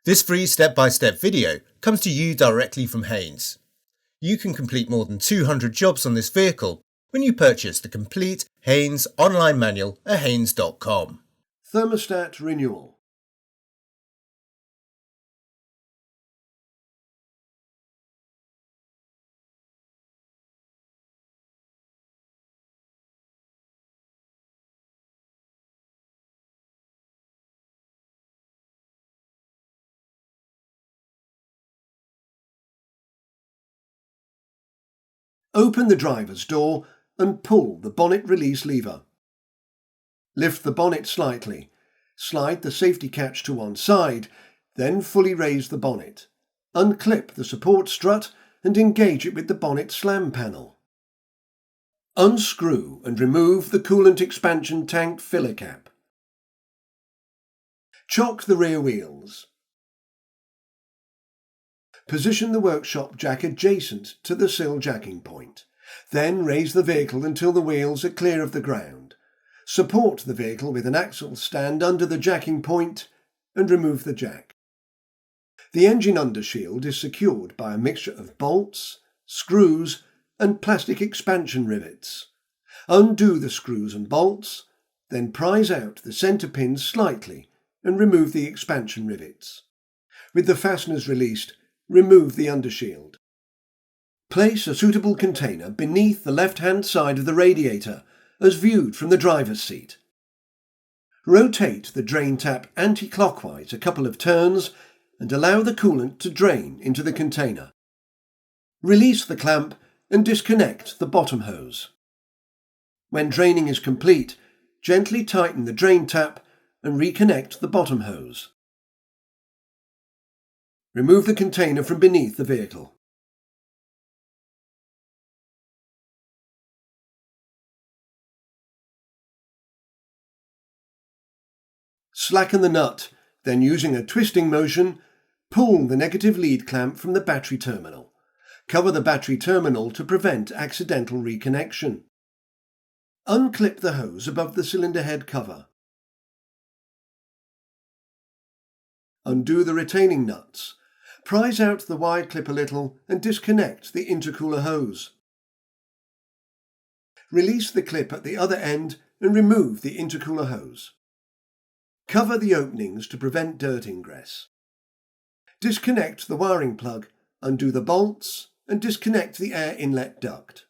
This free step-by-step video comes to you directly from Haynes. You can complete more than 200 jobs on this vehicle when you purchase the complete Haynes online manual at haynes.com. Thermostat Renewal. Open the driver's door and pull the bonnet release lever. Lift the bonnet slightly. Slide the safety catch to one side, then fully raise the bonnet. Unclip the support strut and engage it with the bonnet slam panel. Unscrew and remove the coolant expansion tank filler cap. Chock the rear wheels. Position the workshop jack adjacent to the sill jacking point. Then raise the vehicle until the wheels are clear of the ground. Support the vehicle with an axle stand under the jacking point and remove the jack. The engine undershield is secured by a mixture of bolts, screws and plastic expansion rivets. Undo the screws and bolts, then prise out the centre pins slightly and remove the expansion rivets. With the fasteners released, remove the undershield. Place a suitable container beneath the left-hand side of the radiator as viewed from the driver's seat. Rotate the drain tap anti-clockwise a couple of turns and allow the coolant to drain into the container. Release the clamp and disconnect the bottom hose. When draining is complete, gently tighten the drain tap and reconnect the bottom hose. Remove the container from beneath the vehicle. Slacken the nut, then using a twisting motion, pull the negative lead clamp from the battery terminal. Cover the battery terminal to prevent accidental reconnection. Unclip the hose above the cylinder head cover. Undo the retaining nuts. Prise out the wide clip a little and disconnect the intercooler hose. Release the clip at the other end and remove the intercooler hose. Cover the openings to prevent dirt ingress. Disconnect the wiring plug, undo the bolts and disconnect the air inlet duct.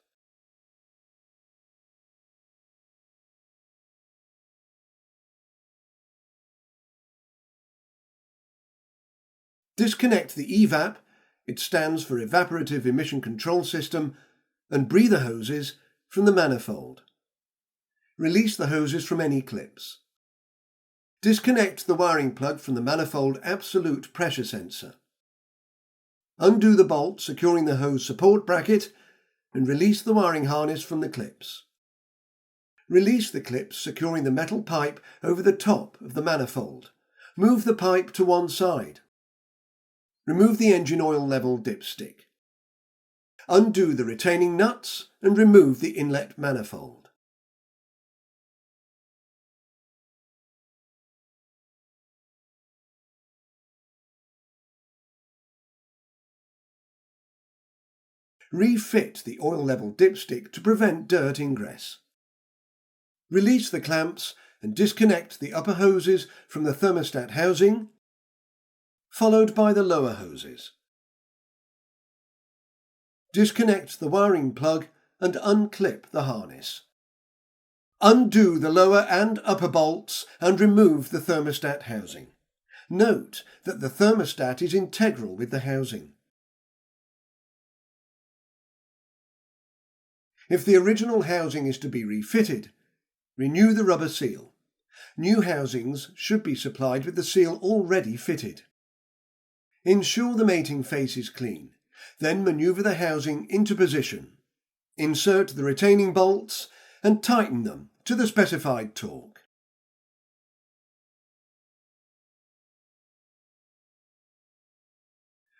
Disconnect the EVAP, it stands for Evaporative Emission Control System, and breather hoses from the manifold. Release the hoses from any clips. Disconnect the wiring plug from the manifold absolute pressure sensor. Undo the bolt securing the hose support bracket and release the wiring harness from the clips. Release the clips securing the metal pipe over the top of the manifold. Move the pipe to one side. Remove the engine oil level dipstick. Undo the retaining nuts and remove the inlet manifold. Refit the oil level dipstick to prevent dirt ingress. Release the clamps and disconnect the upper hoses from the thermostat housing, followed by the lower hoses. Disconnect the wiring plug and unclip the harness. Undo the lower and upper bolts and remove the thermostat housing. Note that the thermostat is integral with the housing. If the original housing is to be refitted, renew the rubber seal. New housings should be supplied with the seal already fitted. Ensure the mating face is clean, then manoeuvre the housing into position. Insert the retaining bolts and tighten them to the specified torque.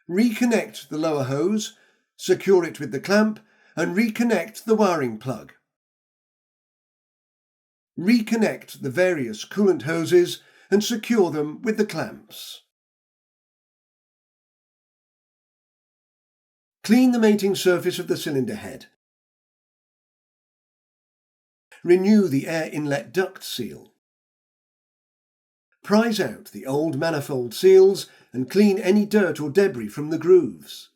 Reconnect the lower hose, secure it with the clamp and reconnect the wiring plug. Reconnect the various coolant hoses and secure them with the clamps. Clean the mating surface of the cylinder head. Renew the air inlet duct seal. Prise out the old manifold seals and clean any dirt or debris from the grooves.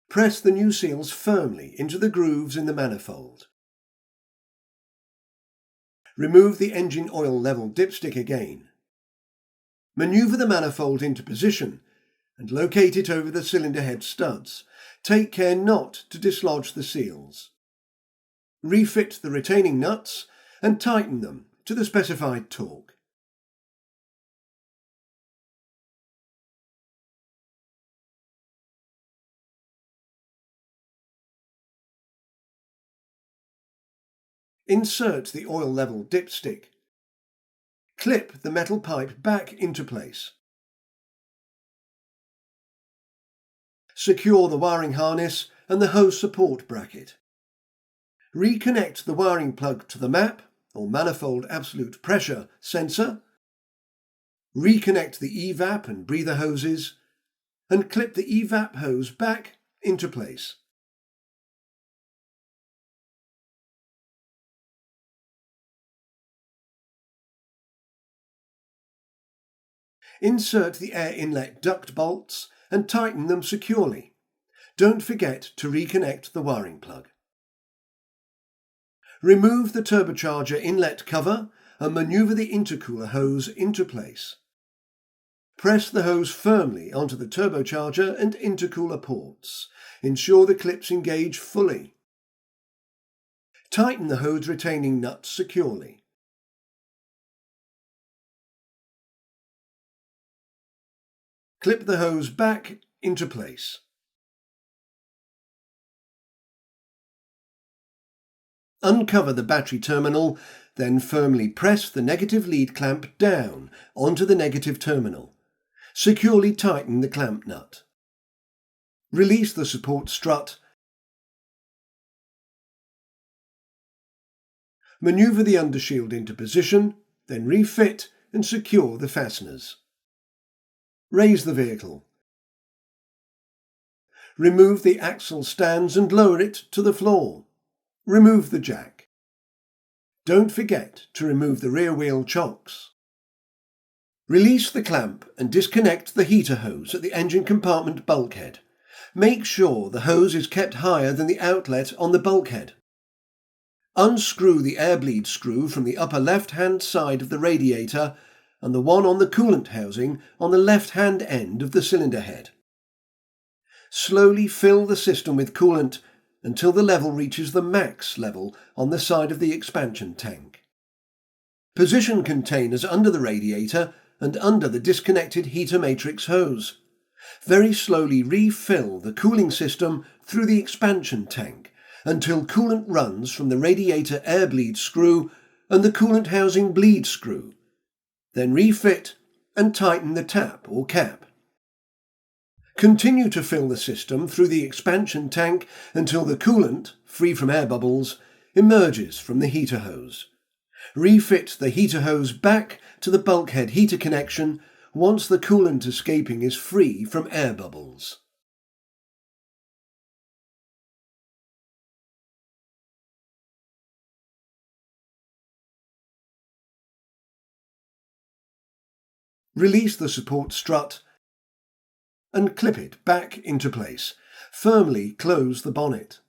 Press the new seals firmly into the grooves in the manifold. Remove the engine oil level dipstick again. Manoeuvre the manifold into position and locate it over the cylinder head studs. Take care not to dislodge the seals. Refit the retaining nuts and tighten them to the specified torque. Insert the oil level dipstick. Clip the metal pipe back into place. Secure the wiring harness and the hose support bracket. Reconnect the wiring plug to the MAP, or manifold absolute pressure, sensor. Reconnect the EVAP and breather hoses, and clip the EVAP hose back into place. Insert the air inlet duct bolts and tighten them securely. Don't forget to reconnect the wiring plug. Remove the turbocharger inlet cover and manoeuvre the intercooler hose into place. Press the hose firmly onto the turbocharger and intercooler ports. Ensure the clips engage fully. Tighten the hose retaining nuts securely. Clip the hose back into place. Uncover the battery terminal, then firmly press the negative lead clamp down onto the negative terminal. Securely tighten the clamp nut. Release the support strut. Manoeuvre the undershield into position, then refit and secure the fasteners. Raise the vehicle. Remove the axle stands and lower it to the floor. Remove the jack. Don't forget to remove the rear wheel chocks. Release the clamp and disconnect the heater hose at the engine compartment bulkhead. Make sure the hose is kept higher than the outlet on the bulkhead. Unscrew the air bleed screw from the upper left-hand side of the radiator and the one on the coolant housing on the left-hand end of the cylinder head. Slowly fill the system with coolant until the level reaches the max level on the side of the expansion tank. Position containers under the radiator and under the disconnected heater matrix hose. Very slowly refill the cooling system through the expansion tank until coolant runs from the radiator air bleed screw and the coolant housing bleed screw. Then refit and tighten the tap or cap. Continue to fill the system through the expansion tank until the coolant, free from air bubbles, emerges from the heater hose. Refit the heater hose back to the bulkhead heater connection once the coolant escaping is free from air bubbles. Release the support strut and clip it back into place. Firmly close the bonnet.